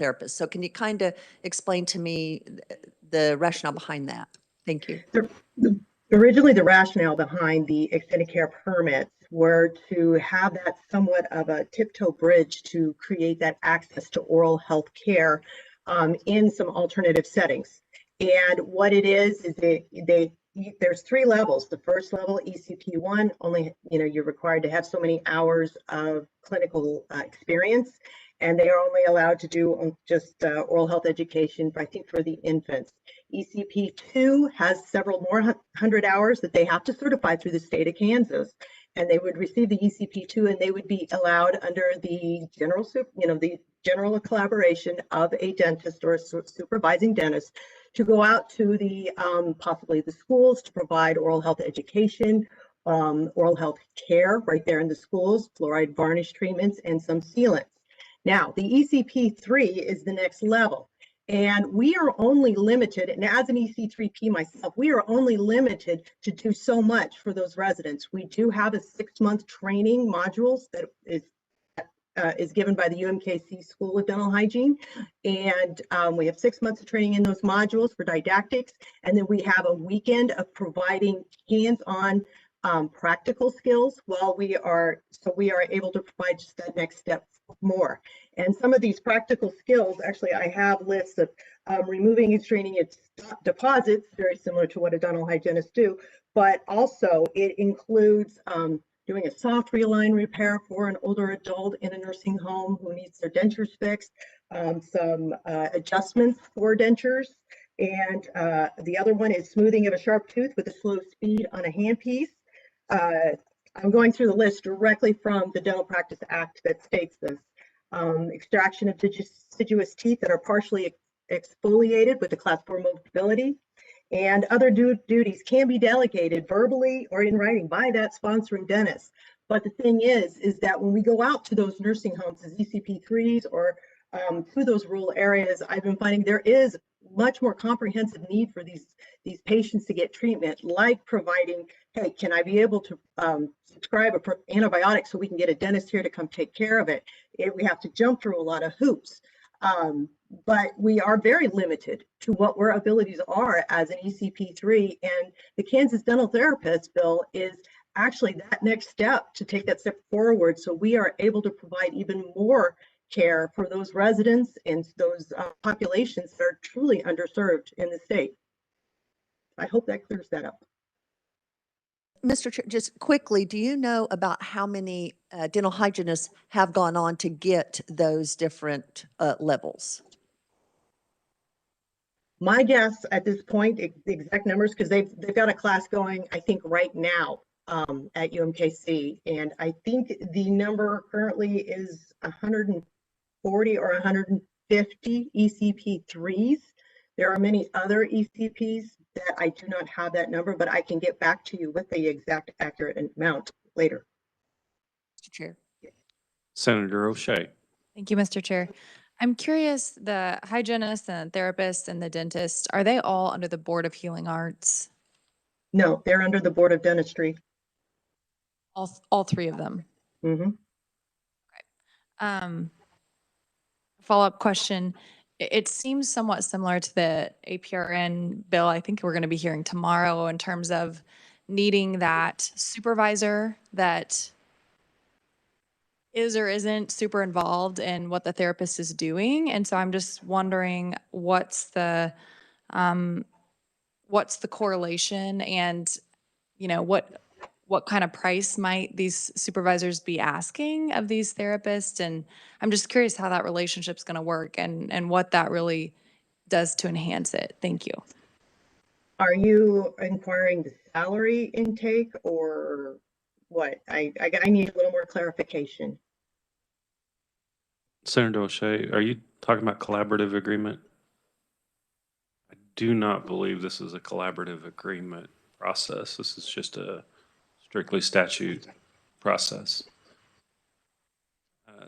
therapists. So can you kind of explain to me the rationale behind that? Thank you. Originally, the rationale behind the extended care permits were to have that somewhat of a tiptoe bridge to create that access to oral health care in some alternative settings. And what it is there's 3 levels. The first level, ECP1, only you're required to have so many hours of clinical experience, and they are only allowed to do just oral health education, I think, for the infants. ECP2 has several more 100 hours that they have to certify through the state of Kansas, and they would receive the ECP2, and they would be allowed under the general collaboration of a dentist or a supervising dentist to go out to the possibly the schools to provide oral health education, oral health care right there in the schools, fluoride varnish treatments, and some sealants. Now, the ECP3 is the next level, and we are only limited, and as an EC3P myself, we are only limited to do so much for those residents. We do have a 6-month training modules that is given by the UMKC School of Dental Hygiene, and we have 6 months of training in those modules for didactics, and then we have a weekend of providing hands-on practical skills while we are able to provide just that next step more. And some of these practical skills, actually, I have lists of removing and straining its deposits, very similar to what a dental hygienist do, but also it includes doing a soft reline repair for an older adult in a nursing home who needs their dentures fixed, some adjustments for dentures, and the other one is smoothing of a sharp tooth with a slow speed on a handpiece. I'm going through the list directly from the Dental Practice Act that states this. Extraction of deciduous teeth that are partially exfoliated with a class 4 mobility, and other duties can be delegated verbally or in writing by that sponsoring dentist. But the thing is that when we go out to those nursing homes as ECP3s or to those rural areas, I've been finding there is much more comprehensive need for these patients to get treatment, like providing, hey, can I be able to subscribe an antibiotic so we can get a dentist here to come take care of it? We have to jump through a lot of hoops. But we are very limited to what our abilities are as an ECP3, and the Kansas Dental Therapist Bill is actually that next step to take that step forward, so we are able to provide even more care for those residents and those populations that are truly underserved in the state. I hope that clears that up. Mr. Chair, just quickly, do you know about how many dental hygienists have gone on to get those different levels? My guess at this point, the exact numbers, because they've got a class going, I think, right now at UMKC, and I think the number currently is 140 or 150 ECP3s. There are many other ECPs that I do not have that number, but I can get back to you with the exact accurate amount later. Mr. Chair. Senator O'Shea. Thank you, Mr. Chair. I'm curious, the hygienists and therapists and the dentists, are they all under the Board of Healing Arts? No, they're under the Board of Dentistry. All 3 of them? Mm-hmm. Okay. Follow-up question. It seems somewhat similar to the APRN bill I think we're going to be hearing tomorrow in terms of needing that supervisor that is or isn't super involved in what the therapist is doing. And so I'm just wondering what's the correlation, and what kind of price might these supervisors be asking of these therapists? And I'm just curious how that relationship's going to work and what that really does to enhance it. Thank you. Are you inquiring the salary intake or what? I need a little more clarification. Senator O'Shea, are you talking about collaborative agreement? I do not believe this is a collaborative agreement process. This is just a strictly statute process.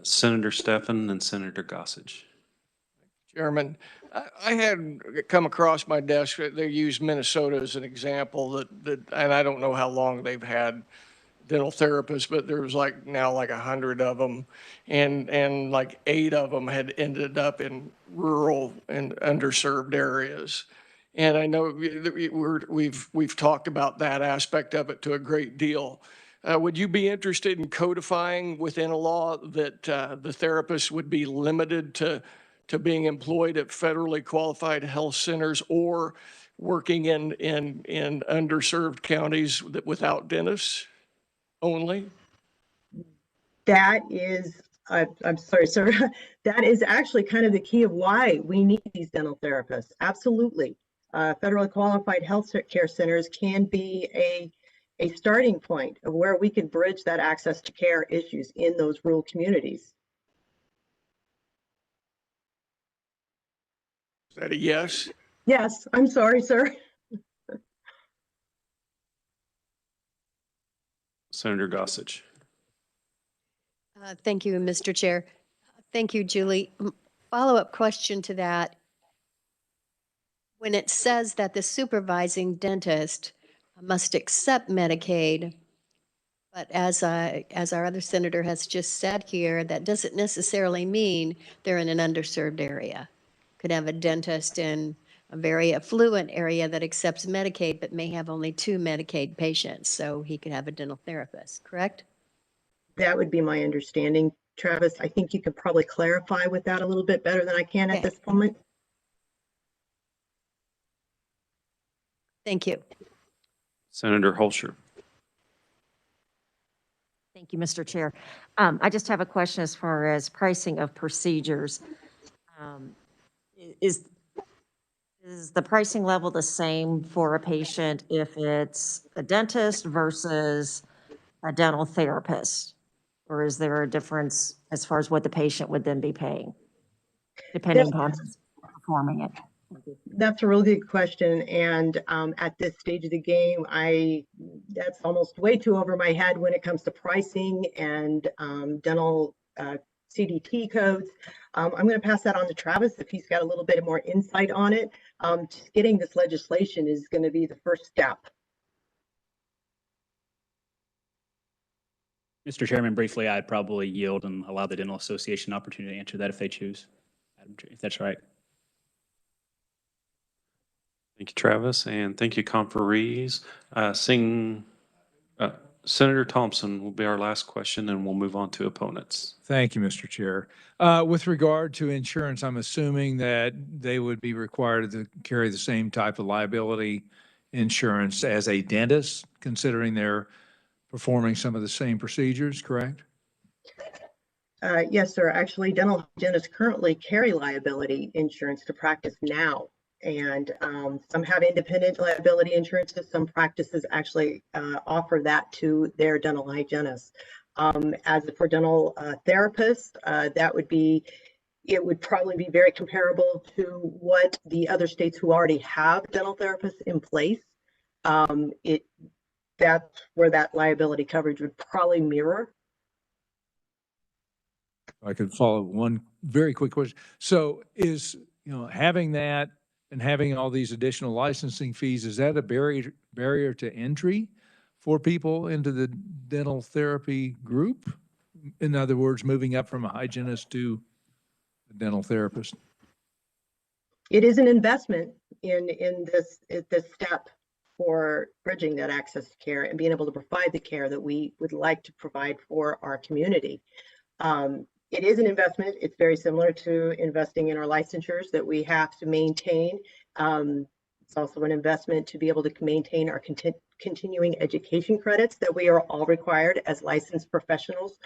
Senator Stephan and Senator Gossage. Chairman, I had come across my desk, they used Minnesota as an example, and I don't know how long they've had dental therapists, but there was like now like 100 of them, and like 8 of them had ended up in rural and underserved areas. And I know we've talked about that aspect of it to a great deal. Would you be interested in codifying within a law that the therapists would be limited to being employed at federally qualified health centers or working in underserved counties without dentists only? That is, I'm sorry, sir. That is actually kind of the key of why we need these dental therapists. Absolutely. Federally qualified health care centers can be a starting point of where we can bridge that access to care issues in those rural communities. Is that a yes? Yes, I'm sorry, sir. Senator Gossage. Thank you, Mr. Chair. Thank you, Julie. Follow-up question to that. When it says that the supervising dentist must accept Medicaid, but as our other senator has just said here, that doesn't necessarily mean they're in an underserved area. Could have a dentist in a very affluent area that accepts Medicaid, but may have only 2 Medicaid patients, so he could have a dental therapist, correct? That would be my understanding. Travis, I think you could probably clarify with that a little bit better than I can at Okay. this moment. Thank you. Senator Holscher. Thank you, Mr. Chair. I just have a question as far as pricing of procedures. Is the pricing level the same for a patient if it's a dentist versus a dental therapist? Or is there a difference as far as what the patient would then be paying, depending upon who's performing it? That's a really good question. And at this stage of the game, that's almost way too over my head when it comes to pricing and dental CDT codes. I'm going to pass that on to Travis if he's got a little bit more insight on it. Just getting this legislation is going to be the first step. Mr. Chairman, briefly, I'd probably yield and allow the Dental Association an opportunity to answer that if they choose, if that's right. Thank you, Travis, and thank you, conferees. Senator Thompson will be our last question, and we'll move on to opponents. Thank you, Mr. Chair. With regard to insurance, I'm assuming that they would be required to carry the same type of liability insurance as a dentist, considering they're performing some of the same procedures, correct? Yes, sir. Actually, dental hygienists currently carry liability insurance to practice now. And some have independent liability insurances. Some practices actually offer that to their dental hygienists. As for dental therapists, it would probably be very comparable to what the other states who already have dental therapists in place. That's where that liability coverage would probably mirror. I could follow one very quick question. So having that and having all these additional licensing fees, is that a barrier to entry for people into the dental therapy group? In other words, moving up from a hygienist to a dental therapist? It is an investment in this step for bridging that access to care and being able to provide the care that we would like to provide for our community. It is an investment. It's very similar to investing in our licensures that we have to maintain. It's also an investment to be able to maintain our continuing education credits that we are all required as licensed professionals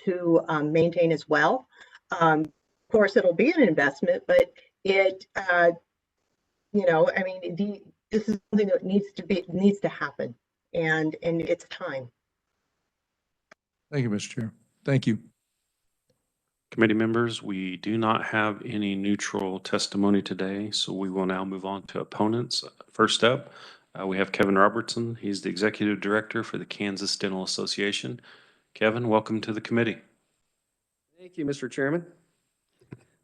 to maintain as well. Of course, it'll be an investment, but this is something that needs to happen, and it's time. Thank you, Mr. Chair. Thank you. Committee members, we do not have any neutral testimony today, so we will now move on to opponents. First up, we have Kevin Robertson. He's the Executive Director for the Kansas Dental Association. Kevin, welcome to the committee. Thank you, Mr. Chairman.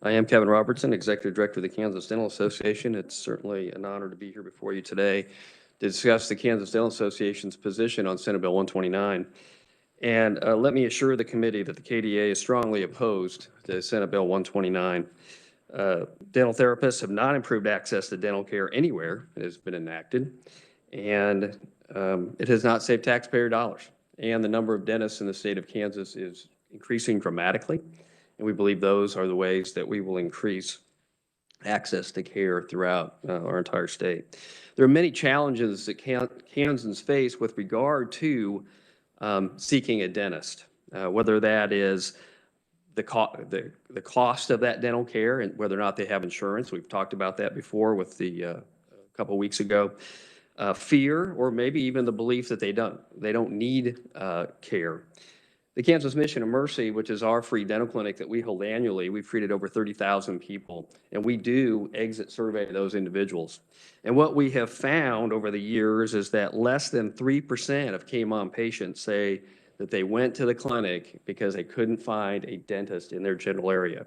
I am Kevin Robertson, Executive Director of the Kansas Dental Association. It's certainly an honor to be here before you today to discuss the Kansas Dental Association's position on Senate Bill 129. And let me assure the committee that the KDA is strongly opposed to Senate Bill 129. Dental therapists have not improved access to dental care anywhere it has been enacted, and it has not saved taxpayer dollars. And the number of dentists in the state of Kansas is increasing dramatically, and we believe those are the ways that we will increase access to care throughout our entire state. There are many challenges that Kansans face with regard to seeking a dentist, whether that is the cost of that dental care and whether or not they have insurance. We've talked about that before with the a couple weeks ago. Fear, or maybe even the belief that they don't need care. The Kansas Mission of Mercy, which is our free dental clinic that we hold annually, we've treated over 30,000 people, and we do exit survey those individuals. And what we have found over the years is that less than 3% of KMOM patients say that they went to the clinic because they couldn't find a dentist in their general area.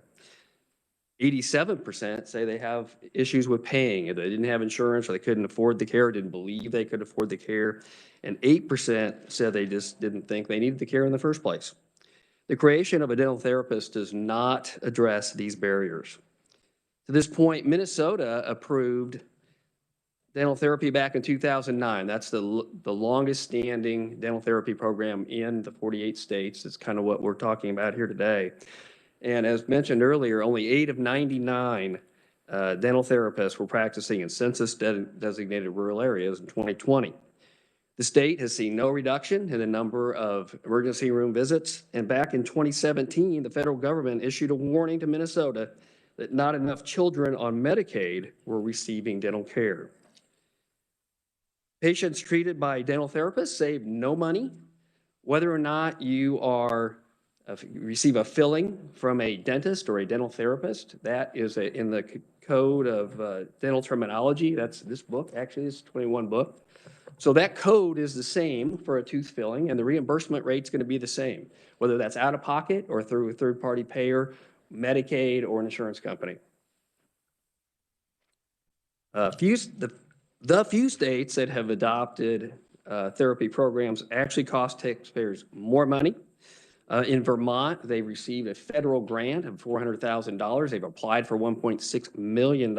87% say they have issues with paying, if they didn't have insurance or they couldn't afford the care, didn't believe they could afford the care, and 8% said they just didn't think they needed the care in the first place. The creation of a dental therapist does not address these barriers. To this point, Minnesota approved dental therapy back in 2009. That's the longest standing dental therapy program in the 48 states. It's kind of what we're talking about here today. And as mentioned earlier, only 8 of 99 dental therapists were practicing in census-designated rural areas in 2020. The state has seen no reduction in the number of emergency room visits. And back in 2017, the federal government issued a warning to Minnesota that not enough children on Medicaid were receiving dental care. Patients treated by dental therapists save no money, whether or not you receive a filling from a dentist or a dental therapist. That is in the code of dental terminology. That's this book, actually, it's 21 book. So that code is the same for a tooth filling, and the reimbursement rate's going to be the same, whether that's out of pocket or through a third-party payer, Medicaid, or an insurance company. The few states that have adopted therapy programs actually cost taxpayers more money. In Vermont, they received a federal grant of $400,000. They've applied for $1.6 million.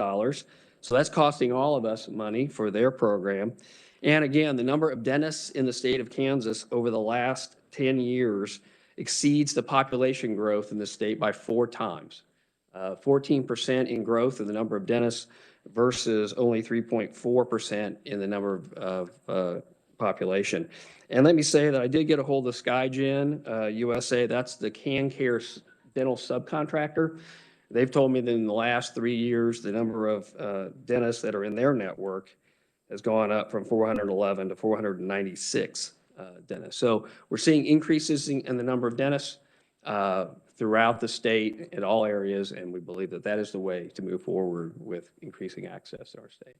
So that's costing all of us money for their program. And again, the number of dentists in the state of Kansas over the last 10 years exceeds the population growth in the state by 4 times. 14% in growth in the number of dentists versus only 3.4% in the number of population. And let me say that I did get a hold of SkyGen USA. That's the CanCare dental subcontractor. They've told me that in the last 3 years, the number of dentists that are in their network has gone up from 411 to 496 dentists. So we're seeing increases in the number of dentists throughout the state in all areas, and we believe that that is the way to move forward with increasing access in our state.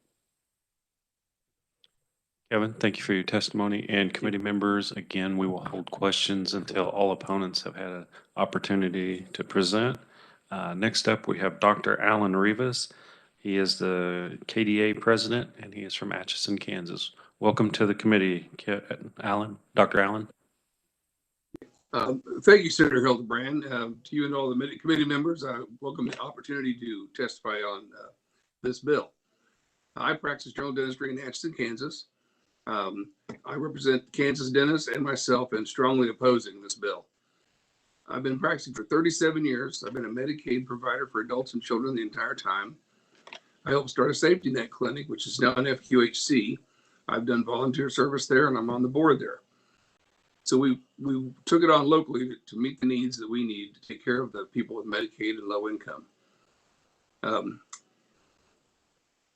Kevin, thank you for your testimony. And committee members, again, we will hold questions until all opponents have had an opportunity to present. Next up, we have Dr. Alan Rivas. He is the KDA president, and he is from Atchison, Kansas. Welcome to the committee, Alan. Dr. Allen. Thank you, Senator Hildebrand. To you and all the committee members, I welcome the opportunity to testify on this bill. I practice general dentistry in Atchison, Kansas. I represent Kansas dentists and myself in strongly opposing this bill. I've been practicing for 37 years. I've been a Medicaid provider for adults and children the entire time. I helped start a safety net clinic, which is now an FQHC. I've done volunteer service there, and I'm on the board there. So we took it on locally to meet the needs that we need to take care of the people with Medicaid and low income.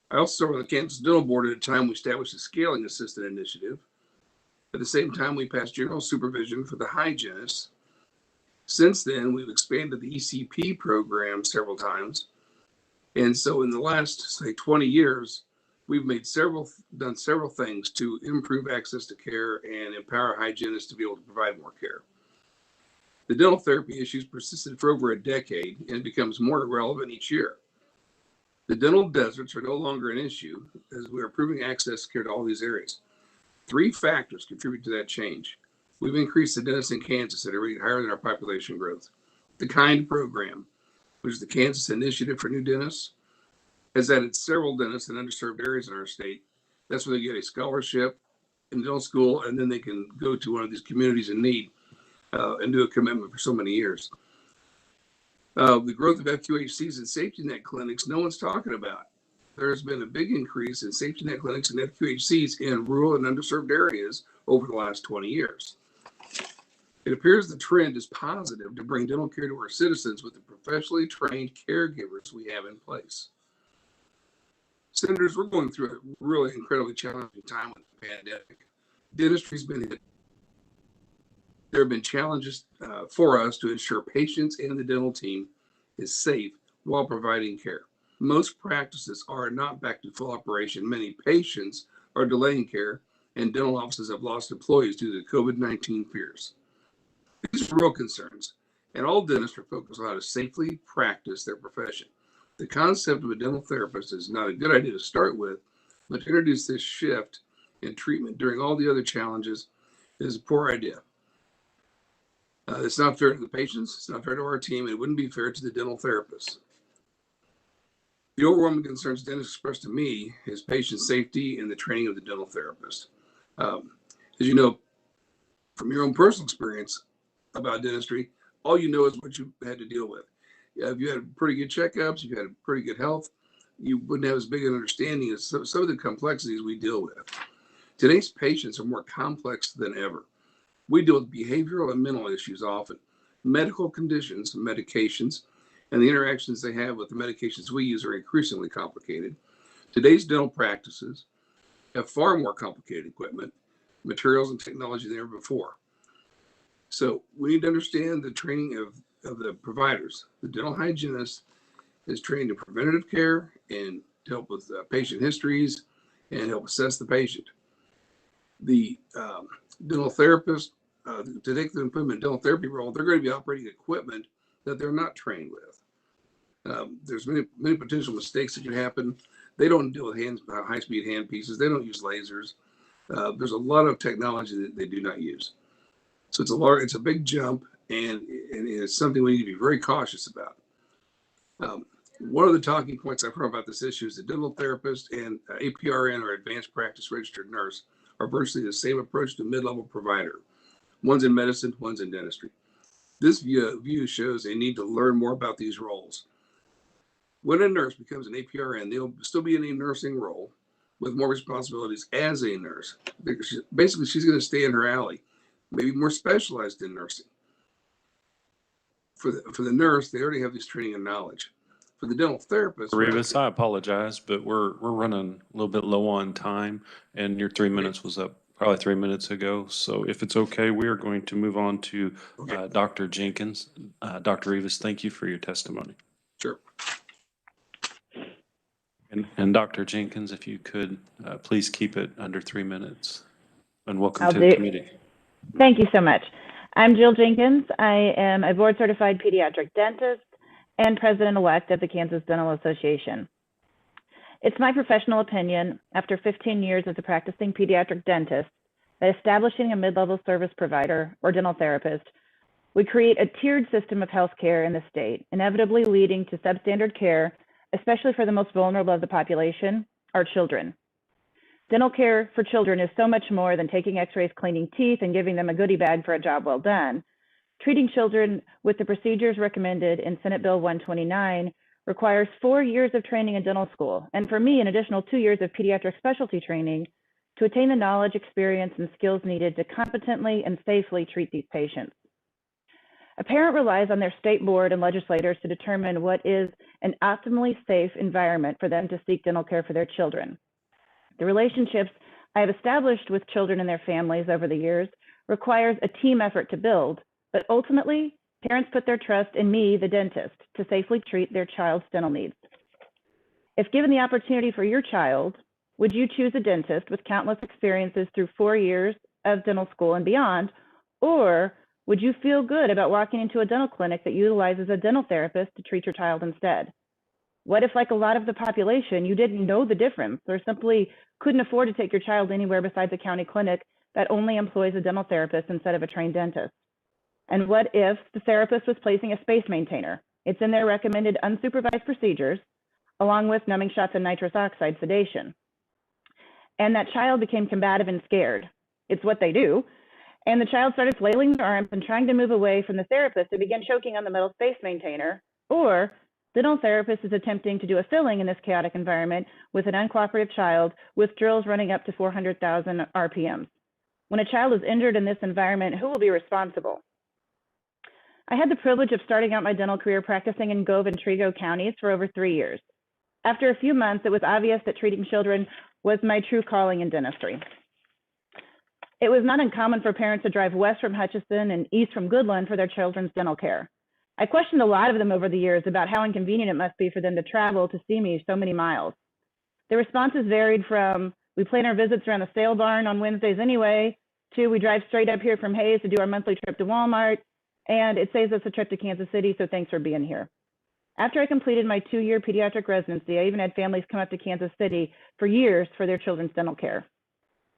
I also served on the Kansas Dental Board at a time we established a scaling assistant initiative. At the same time, we passed general supervision for the hygienists. Since then, we've expanded the ECP program several times. And so in the last, say, 20 years, we've done several things to improve access to care and empower hygienists to be able to provide more care. The dental therapy issues persisted for over a decade and becomes more relevant each year. The dental deserts are no longer an issue as we are improving access to care to all these areas. 3 factors contribute to that change. We've increased the dentists in Kansas at a rate higher than our population growth. The KIND program, which is the Kansas Initiative for New Dentists, has added several dentists in underserved areas in our state. That's where they get a scholarship in dental school, and then they can go to one of these communities in need and do a commitment for so many years. The growth of FQHCs and safety net clinics, no one's talking about. There's been a big increase in safety net clinics and FQHCs in rural and underserved areas over the last 20 years. It appears the trend is positive to bring dental care to our citizens with the professionally trained caregivers we have in place. Senators, we're going through a really incredibly challenging time with the pandemic. Dentistry's been hit. There have been challenges for us to ensure patients and the dental team is safe while providing care. Most practices are not back to full operation. Many patients are delaying care, and dental offices have lost employees due to COVID-19 fears. These are real concerns, and all dentists are focused on how to safely practice their profession. The concept of a dental therapist is not a good idea to start with, but to introduce this shift in treatment during all the other challenges is a poor idea. It's not fair to the patients, it's not fair to our team, and it wouldn't be fair to the dental therapists. The overwhelming concerns dentists expressed to me is patient safety and the training of the dental therapist. As you know, from your own personal experience about dentistry, all you know is what you had to deal with. If you had pretty good checkups, if you had pretty good health, you wouldn't have as big an understanding of some of the complexities we deal with. Today's patients are more complex than ever. We deal with behavioral and mental issues often, medical conditions, medications, and the interactions they have with the medications we use are increasingly complicated. Today's dental practices have far more complicated equipment, materials, and technology than ever before. So we need to understand the training of the providers. The dental hygienist is trained in preventative care and to help with patient histories and help assess the patient. The dental therapist, to take them and put them in dental therapy role, they're going to be operating equipment that they're not trained with. There's many potential mistakes that can happen. They don't deal with high-speed hand pieces. They don't use lasers. There's a lot of technology that they do not use. So it's a big jump, and it's something we need to be very cautious about. One of the talking points I've heard about this issue is the dental therapist and APRN, or advanced practice registered nurse, are virtually the same approach to mid-level provider. One's in medicine, one's in dentistry. This view shows they need to learn more about these roles. When a nurse becomes an APRN, they'll still be in a nursing role with more responsibilities as a nurse. Basically, she's going to stay in her alley, maybe more specialized in nursing. For the nurse, they already have this training and knowledge. For the dental therapist, Rivas, I apologize, but we're running a little bit low on time, and your 3 minutes was up probably 3 minutes ago. So if it's okay, we are going to move on to Dr. Jenkins. Dr. Rivas, thank you for your testimony. Sure. And Dr. Jenkins, if you could, please keep it under 3 minutes. And welcome I'll to do. the committee. Thank you so much. I'm Jill Jenkins. I am a board-certified pediatric dentist and president-elect of the Kansas Dental Association. It's my professional opinion, after 15 years as a practicing pediatric dentist, that establishing a mid-level service provider or dental therapist would create a tiered system of healthcare in the state, inevitably leading to substandard care, especially for the most vulnerable of the population, our children. Dental care for children is so much more than taking x-rays, cleaning teeth, and giving them a goodie bag for a job well done. Treating children with the procedures recommended in Senate Bill 129 requires 4 years of training in dental school, and for me, an additional 2 years of pediatric specialty training to attain the knowledge, experience, and skills needed to competently and safely treat these patients. A parent relies on their state board and legislators to determine what is an optimally safe environment for them to seek dental care for their children. The relationships I have established with children and their families over the years requires a team effort to build, but ultimately, parents put their trust in me, the dentist, to safely treat their child's dental needs. If given the opportunity for your child, would you choose a dentist with countless experiences through 4 years of dental school and beyond, or would you feel good about walking into a dental clinic that utilizes a dental therapist to treat your child instead? What if, like a lot of the population, you didn't know the difference or simply couldn't afford to take your child anywhere besides a county clinic that only employs a dental therapist instead of a trained dentist? And what if the therapist was placing a space maintainer? It's in their recommended unsupervised procedures, along with numbing shots and nitrous oxide sedation. And that child became combative and scared. It's what they do. And the child started flailing their arms and trying to move away from the therapist and began choking on the metal space maintainer. Or the dental therapist is attempting to do a filling in this chaotic environment with an uncooperative child with drills running up to 400,000 RPMs. When a child is injured in this environment, who will be responsible? I had the privilege of starting out my dental career practicing in Gove and Trego counties for over 3 years. After a few months, it was obvious that treating children was my true calling in dentistry. It was not uncommon for parents to drive west from Hutchinson and east from Goodland for their children's dental care. I questioned a lot of them over the years about how inconvenient it must be for them to travel to see me so many miles. The responses varied from, we plan our visits around the sale barn on Wednesdays anyway, to we drive straight up here from Hayes to do our monthly trip to Walmart, and it saves us a trip to Kansas City, so thanks for being here. After I completed my 2-year pediatric residency, I even had families come up to Kansas City for years for their children's dental care.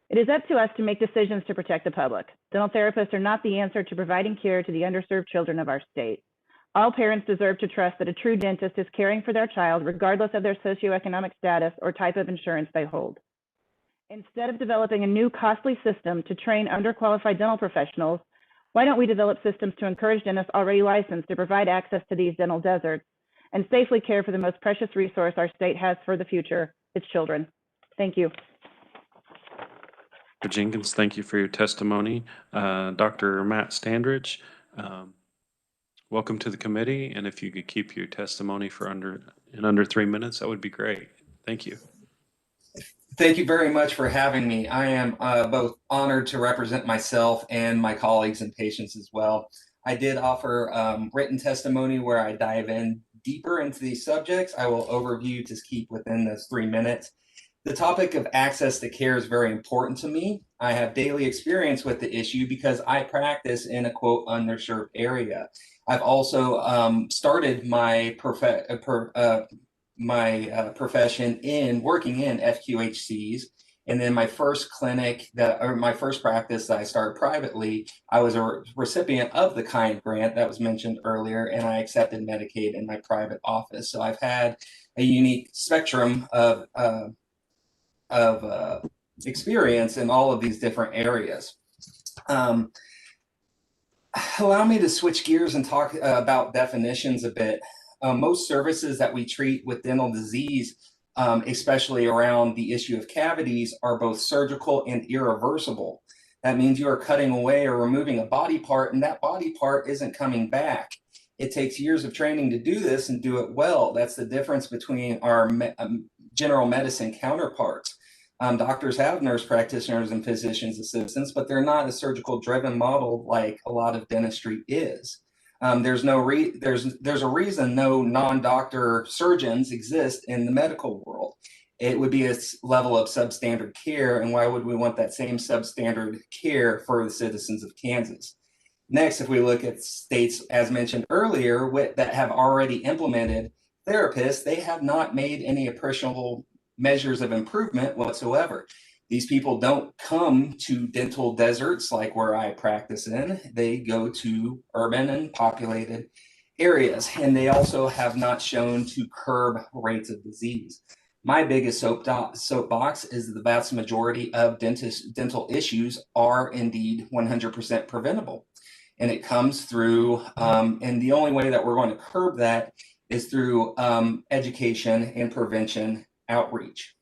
It is up to us to make decisions to protect the public. Dental therapists are not the answer to providing care to the underserved children of our state. All parents deserve to trust that a true dentist is caring for their child, regardless of their socioeconomic status or type of insurance they hold. Instead of developing a new costly system to train underqualified dental professionals, why don't we develop systems to encourage dentists already licensed to provide access to these dental deserts and safely care for the most precious resource our state has for the future, its children? Thank you. Dr. Jenkins, thank you for your testimony. Dr. Matt Standridge, welcome to the committee, and if you could keep your testimony for under 3 minutes, that would be great. Thank you. Thank you very much for having me. I am both honored to represent myself and my colleagues and patients as well. I did offer written testimony where I dive in deeper into these subjects. I will overview to keep within those 3 minutes. The topic of access to care is very important to me. I have daily experience with the issue because I practice in a quote underserved area. I've also started my profession in working in FQHCs, and then my first clinic my first practice that I started privately, I was a recipient of the KIND grant that was mentioned earlier, and I accepted Medicaid in my private office. So I've had a unique spectrum of experience in all of these different areas. Allow me to switch gears and talk about definitions a bit. Most services that we treat with dental disease, especially around the issue of cavities, are both surgical and irreversible. That means you are cutting away or removing a body part, and that body part isn't coming back. It takes years of training to do this and do it well. That's the difference between our general medicine counterparts. Doctors have nurse practitioners and physician's assistants, but they're not a surgical driven model like a lot of dentistry is. There's a reason no non-doctor surgeons exist in the medical world. It would be a level of substandard care, and why would we want that same substandard care for the citizens of Kansas? Next, if we look at states, as mentioned earlier, that have already implemented therapists, they have not made any appreciable measures of improvement whatsoever. These people don't come to dental deserts like where I practice in. They go to urban and populated areas, and they also have not shown to curb rates of disease. My biggest soapbox is that the vast majority of dental issues are indeed 100% preventable. And it comes through, and the only way that we're going to curb that is through education and prevention outreach.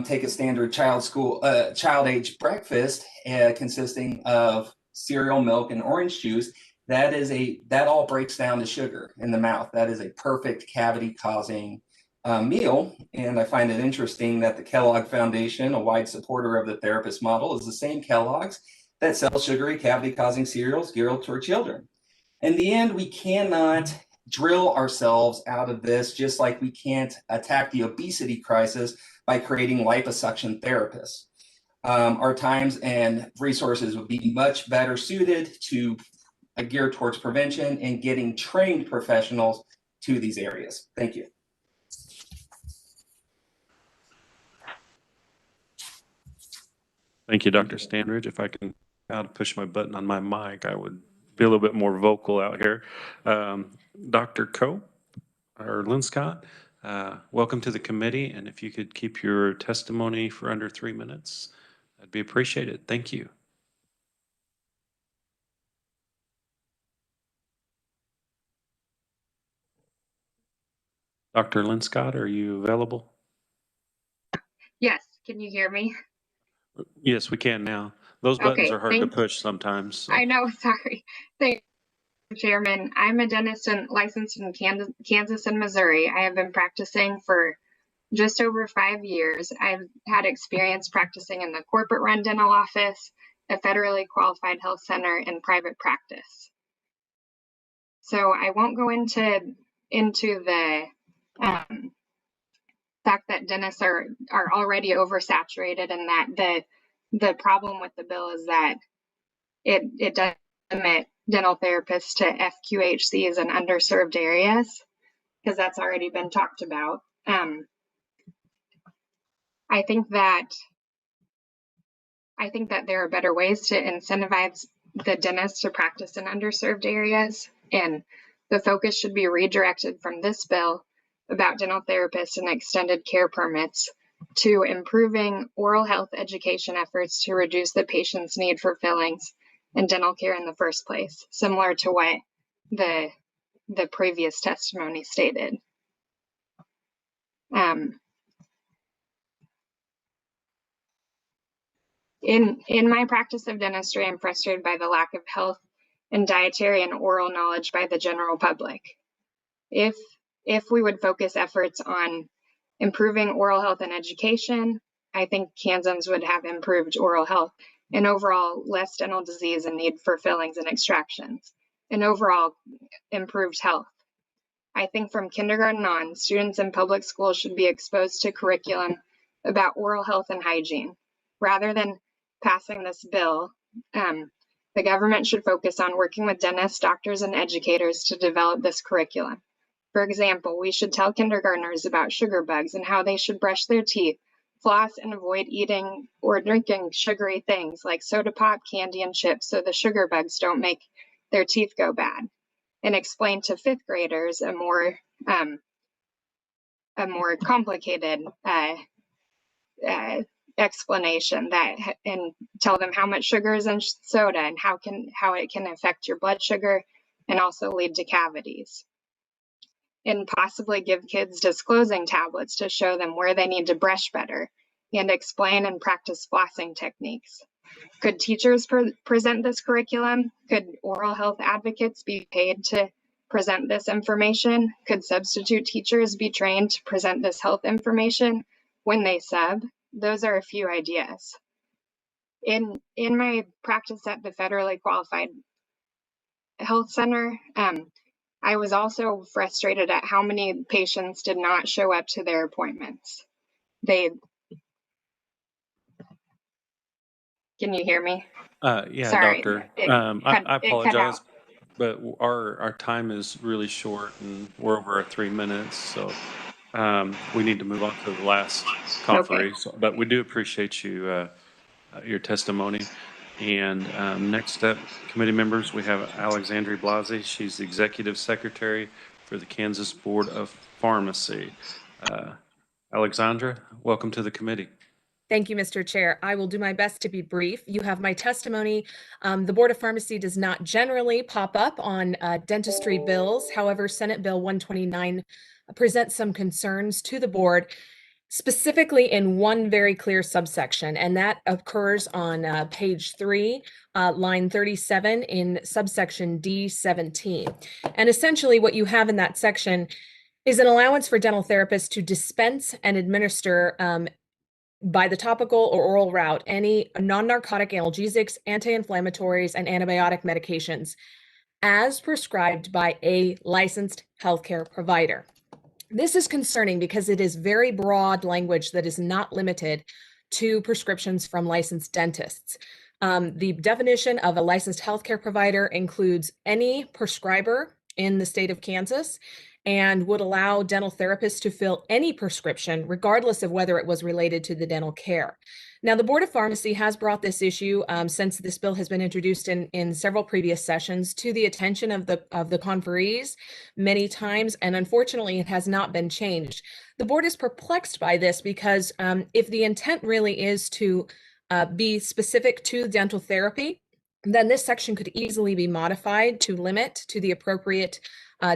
Take a standard child age breakfast consisting of cereal, milk, and orange juice. That all breaks down to sugar in the mouth. That is a perfect cavity causing meal. And I find it interesting that the Kellogg Foundation, a wide supporter of the therapist model, is the same Kellogg's that sells sugary cavity causing cereals geared toward children. In the end, we cannot drill ourselves out of this, just like we can't attack the obesity crisis by creating liposuction therapists. Our times and resources would be much better suited to gear towards prevention and getting trained professionals to these areas. Thank you. Thank you, Dr. Standridge. If I can how to push my button on my mic, I would be a little bit more vocal out here. Dr. Coe or Lynn Scott, welcome to the committee. And if you could keep your testimony for under 3 minutes, that'd be appreciated. Thank you. Dr. Lynn Scott, are you available? Yes, can you hear me? Yes, we can now. Those buttons Okay, are hard to push sometimes. So. I know, sorry. Thank you, Chairman. I'm a dentist and licensed in Kansas and Missouri. I have been practicing for just over 5 years. I've had experience practicing in the corporate run dental office, a federally qualified health center, and private practice. So I won't go into the fact that dentists are already oversaturated, and that the problem with the bill is that it does limit dental therapists to FQHCs in underserved areas, because that's already been talked about. I think that there are better ways to incentivize the dentists to practice in underserved areas, and the focus should be redirected from this bill about dental therapists and extended care permits to improving oral health education efforts to reduce the patient's need for fillings and dental care in the first place, similar to what the previous testimony stated. In my practice of dentistry, I'm frustrated by the lack of health and dietary and oral knowledge by the general public. If we would focus efforts on improving oral health and education, I think Kansans would have improved oral health and overall less dental disease and need for fillings and extractions, and overall improved health. I think from kindergarten on, students in public schools should be exposed to curriculum about oral health and hygiene. Rather than passing this bill, the government should focus on working with dentists, doctors, and educators to develop this curriculum. For example, we should tell kindergartners about sugar bugs and how they should brush their teeth, floss, and avoid eating or drinking sugary things like soda pop, candy, and chips so the sugar bugs don't make their teeth go bad. And explain to fifth graders a more complicated explanation and tell them how much sugar is in soda and how it can affect your blood sugar and also lead to cavities. And possibly give kids disclosing tablets to show them where they need to brush better and explain and practice flossing techniques. Could teachers present this curriculum? Could oral health advocates be paid to present this information? Could substitute teachers be trained to present this health information when they sub? Those are a few ideas. In my practice at the federally qualified health center, I was also frustrated at how many patients did not show up to their appointments. Can you hear me? Yeah, Sorry, doctor. I it cut apologize, out. but our time is really short and we're over at 3 minutes. So we need to move on to the last conference. Okay. But we do appreciate you, your testimony. And next up, committee members, we have Alexandria Blasi. She's the Executive Secretary for the Kansas Board of Pharmacy. Alexandra, welcome to the committee. Thank you, Mr. Chair. I will do my best to be brief. You have my testimony. The Board of Pharmacy does not generally pop up on dentistry bills. However, Senate Bill 129 presents some concerns to the board, specifically in one very clear subsection, and that occurs on page 3, line 37 in subsection D17. And essentially what you have in that section is an allowance for dental therapists to dispense and administer by the topical or oral route any non-narcotic analgesics, anti-inflammatories, and antibiotic medications as prescribed by a licensed healthcare provider. This is concerning because it is very broad language that is not limited to prescriptions from licensed dentists. The definition of a licensed healthcare provider includes any prescriber in the state of Kansas, and would allow dental therapists to fill any prescription, regardless of whether it was related to the dental care. Now, the Board of Pharmacy has brought this issue since this bill has been introduced in several previous sessions to the attention of the conferees many times, and unfortunately, it has not been changed. The board is perplexed by this because if the intent really is to be specific to dental therapy, then this section could easily be modified to limit to the appropriate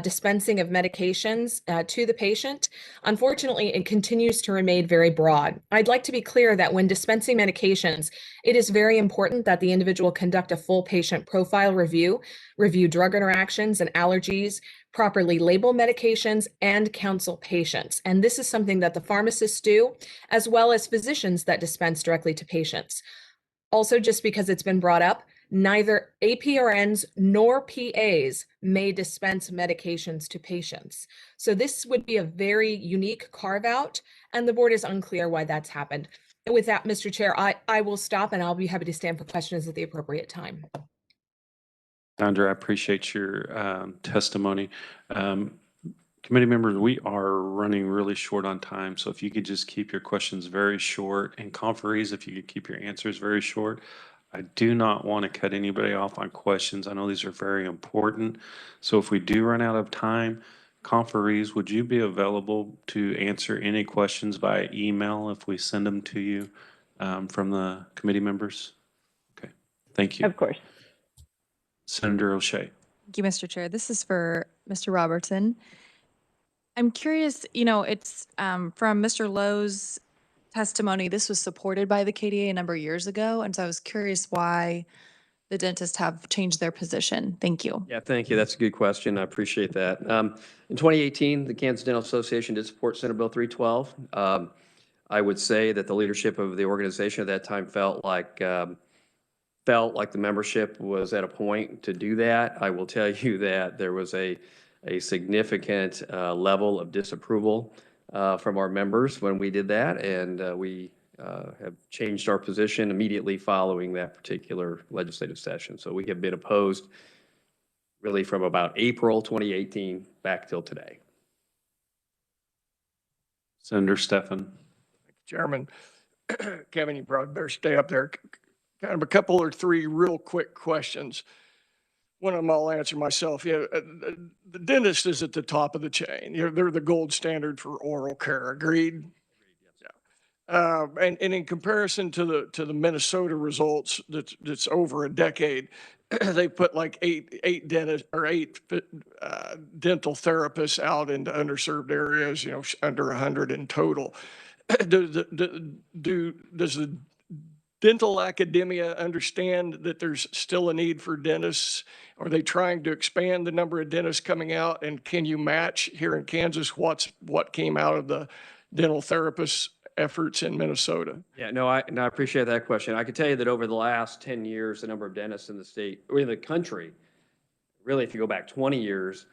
dispensing of medications to the patient. Unfortunately, it continues to remain very broad. I'd like to be clear that when dispensing medications, it is very important that the individual conduct a full patient profile review drug interactions and allergies, properly label medications, and counsel patients. And this is something that the pharmacists do, as well as physicians that dispense directly to patients. Also, just because it's been brought up, neither APRNs nor PAs may dispense medications to patients. So this would be a very unique carve out, and the board is unclear why that's happened. And with that, Mr. Chair, I will stop, and I'll be happy to stand for questions at the appropriate time. Sandra, I appreciate your testimony. Committee members, we are running really short on time, so if you could just keep your questions very short, and conferees, if you could keep your answers very short. I do not want to cut anybody off on questions. I know these are very important. So if we do run out of time, conferees, would you be available to answer any questions via email if we send them to you from the committee members? Okay, thank you. Of course. Senator O'Shea. Thank you, Mr. Chair. This is for Mr. Robertson. I'm curious, it's from Mr. Lowe's testimony, this was supported by the KDA a number of years ago, and so I was curious why the dentists have changed their position. Thank you. Yeah, thank you. That's a good question. I appreciate that. In 2018, the Kansas Dental Association did support Senate Bill 312. I would say that the leadership of the organization at that time felt like the membership was at a point to do that. I will tell you that there was a significant level of disapproval from our members when we did that, and we have changed our position immediately following that particular legislative session. So we have been opposed really from about April 2018 back till today. Senator Stephan. Chairman, Kevin, you probably better stay up there. Kind of a couple or three real quick questions. One of them I'll answer myself. Yeah, the dentist is at the top of the chain. They're the gold standard for oral care. Agreed? Yeah. And in comparison to the Minnesota results, that's over a decade, they put like eight dentists or eight dental therapists out into underserved areas. Under 100 in total. Does the dental academia understand that there's still a need for dentists? Are they trying to expand the number of dentists coming out? And can you match here in Kansas what came out of the dental therapists' efforts in Minnesota? Yeah, no, I appreciate that question. I can tell you that over the last 10 years, the number of dentists in the state, or in the country, really, if you go back 20 years,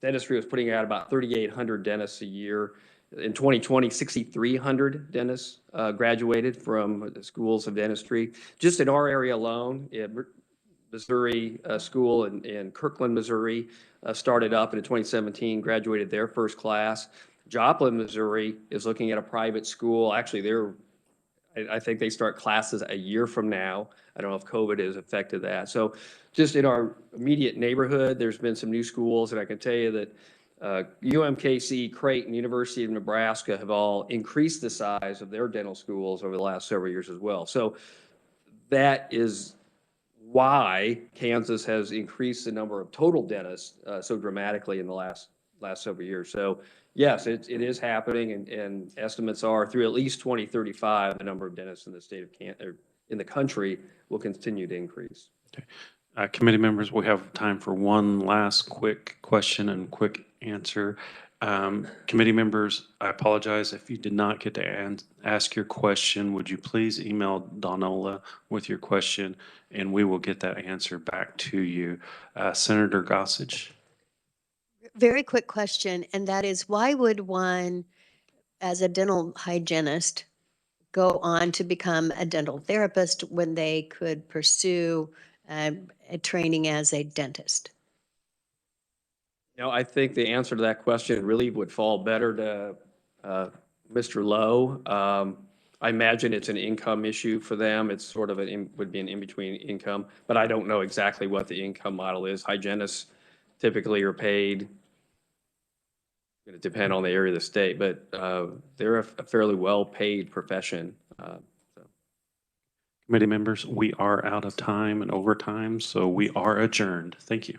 dentistry was putting out about 3,800 dentists a year. In 2020, 6,300 dentists graduated from the schools of dentistry. Just in our area alone, Missouri school in Kirkland, Missouri, started up in 2017, graduated their first class. Joplin, Missouri is looking at a private school. Actually, I think they start classes a year from now. I don't know if COVID has affected that. So just in our immediate neighborhood, there's been some new schools, and I can tell you that UMKC, Creighton, University of Nebraska have all increased the size of their dental schools over the last several years as well. So that is why Kansas has increased the number of total dentists so dramatically in the last several years. So yes, it is happening, and estimates are through at least 2035, the number of dentists in the state of in the country will continue to increase. Okay. Committee members, we have time for one last quick question and quick answer. Committee members, I apologize if you did not get to ask your question. Would you please email Donola with your question, and we will get that answer back to you. Senator Gossage. Very quick question, and that is, why would one, as a dental hygienist, go on to become a dental therapist when they could pursue a training as a dentist? I think the answer to that question really would fall better to Mr. Lowe. I imagine it's an income issue for them. It's sort of would be an in-between income, but I don't know exactly what the income model is. Hygienists typically are paid. It's going to depend on the area of the state, but they're a fairly well-paid profession. Committee members, we are out of time and overtime, so we are adjourned. Thank you.